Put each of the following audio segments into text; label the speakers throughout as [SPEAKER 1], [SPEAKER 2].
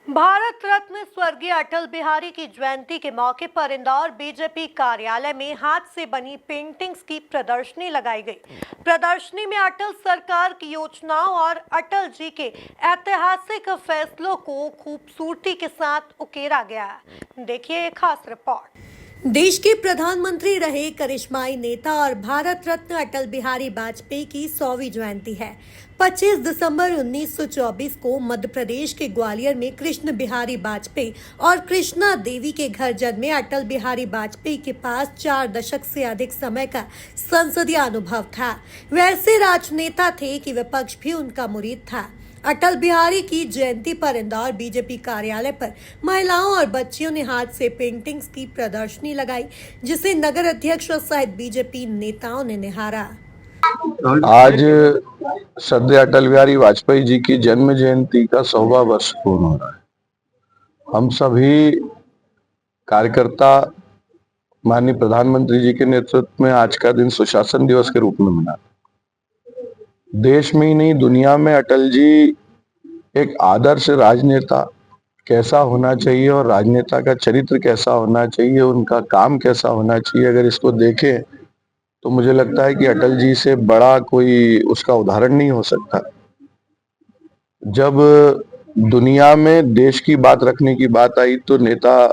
[SPEAKER 1] भारत रत्न स्वर्गीय अटल बिहारी की जयंती के मौके पर इंदौर बीजेपी कार्यालय में हाथ से बनी पेंटिंग्स की प्रदर्शनी लगाई गई। प्रदर्शनी में अटल सरकार की योजनाओं और अटल जी के ऐतिहासिक फैसलों को खूबसूरती के साथ उकेरा गया। देखिए एक खास रिपोर्ट। देश के प्रधानमंत्री रहे करिश्माई नेता और भारत रत्न अटल बिहारी वाजपेयी की 100वीं जयंती है। 25 दिसंबर 1924 को मध्य प्रदेश के ग्वालियर में कृष्ण बिहारी वाजपेयी और कृष्णा देवी के घर जन्मे अटल बिहारी वाजपेयी के पास 4 दशक से अधिक समय का संसदीय अनुभव था। वैसे राजनेता थे कि विपक्ष भी उनका मुरीद था। अटल बिहारी की जयंती पर इंदौर बीजेपी कार्यालय पर महिलाओं और बच्चियों ने हाथ से पेंटिंग्स की प्रदर्शनी लगाई, जिसे नगर अध्यक्ष सहित बीजेपी नेताओं ने निहारा।
[SPEAKER 2] आज श्रद्धेय अटल बिहारी वाजपेयी जी की जन्म जयंती का 100वां वर्ष पूर्ण हो रहा है। हम सभी कार्यकर्ता माननीय प्रधानमंत्री जी के नेतृत्व में आज का दिन सुशासन दिवस के रूप में मनाते। देश में ही नहीं दुनिया में अटल जी एक आदर्श राजनेता कैसा होना चाहिए और राजनेता का चरित्र कैसा होना चाहिए, उनका काम कैसा होना चाहिए, अगर इसको देखें तो मुझे लगता है कि अटल जी से बड़ा कोई उसका उदाहरण नहीं हो सकता। जब दुनिया में देश की बात रखने की बात आई तो नेता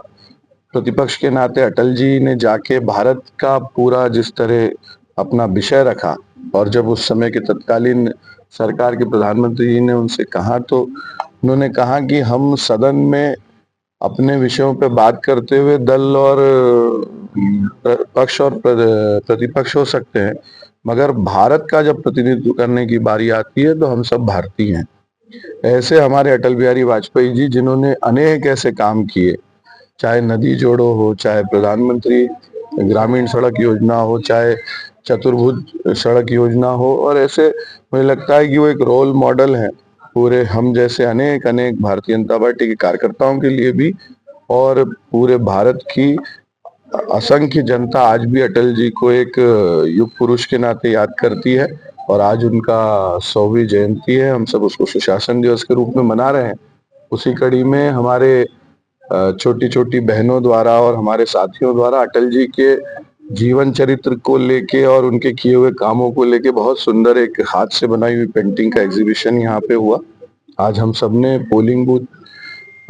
[SPEAKER 2] प्रतिपक्ष के नाते अटल जी ने जाके भारत का पूरा जिस तरह अपना विषय रखा, और जब उस समय के तत्कालीन सरकार के प्रधानमंत्री जी ने उनसे कहा तो उन्होंने कहा कि हम सदन में अपने विषयों पर बात करते हुए दल और पक्ष और प्रतिपक्ष हो सकते हैं, मगर भारत का जब प्रतिनिधित्व करने की बारी आती है तो हम सब भारतीय हैं। ऐसे हमारे अटल बिहारी वाजपेयी जी, जिन्होंने अनेक ऐसे काम किए, चाहे नदी जोड़ो हो, चाहे प्रधानमंत्री ग्रामीण सड़क योजना हो, चाहे चतुर्भुज सड़क योजना हो, और ऐसे मुझे लगता है कि वो एक रोल मॉडल है पूरे हम जैसे अनेक अनेक भारतीय जनता पार्टी के कार्यकर्ताओं के लिए भी, और पूरे भारत की असंख्य जनता आज भी अटल जी को एक युग पुरुष के नाते याद करती है। और आज उनका 100वीं जयंती है, हम सब उसको सुशासन दिवस के रूप में मना रहे हैं। उसी कड़ी में हमारे छोटी छोटी बहनों द्वारा और हमारे साथियों द्वारा अटल जी के जीवन चरित्र को लेके और उनके किए हुए कामों को लेके बहुत सुंदर एक हाथ से बनाई हुई पेंटिंग का एग्जीबिशन यहाँ पे हुआ। आज हम सबने पोलिंग बूथ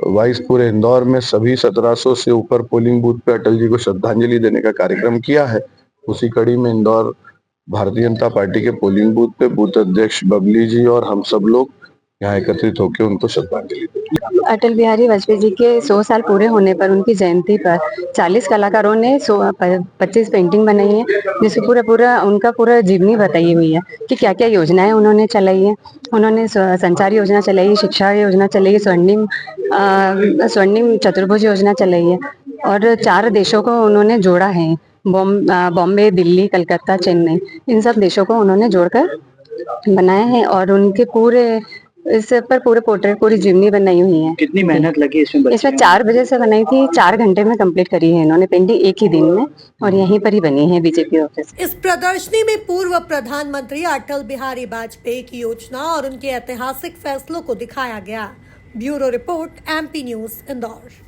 [SPEAKER 2] वाइस पूरे इंदौर में सभी 1700 से ऊपर पोलिंग बूथ पे अटल जी को श्रद्धांजलि देने का कार्यक्रम किया है। उसी कड़ी में इंदौर भारतीय जनता पार्टी के पोलिंग बूथ पे बूथ अध्यक्ष बबली जी और हम सब लोग यहाँ एकत्रित होकर उनको श्रद्धांजलि देते।
[SPEAKER 3] अटल बिहारी वाजपेयी जी के 100 साल पूरे होने पर उनकी जयंती पर 40 कलाकारों ने 25 पेंटिंग बनाई है, जिसमें पूरा उनका पूरा जीवनी बताई हुई है कि क्या क्या योजनाएं उन्होंने चलाई है। उन्होंने संचार योजना चलाई, शिक्षा योजना चलाई, स्वर्णिम चतुर्भुज योजना चलाई है, और 4 देशों को उन्होंने जोड़ा है, बॉम्बे, दिल्ली, कलकत्ता, चेन्नई, इन सब देशों को उन्होंने जोड़कर बनाया है। और उनके पूरे इस पर पूरे पोर्ट्रेट पूरी जीवनी बनाई हुई है।
[SPEAKER 4] कितनी मेहनत लगी इसमें?
[SPEAKER 3] इसमें 4 बजे से बनाई थी, 4 घंटे में कंप्लीट करी है इन्होंने पेंटिंग एक ही दिन में, और यहीं पर ही बनी है बीजेपी ऑफिस।
[SPEAKER 1] इस प्रदर्शनी में पूर्व प्रधानमंत्री अटल बिहारी वाजपेयी की योजना और उनके ऐतिहासिक फैसलों को दिखाया गया। Bureau report, MP news, Indore.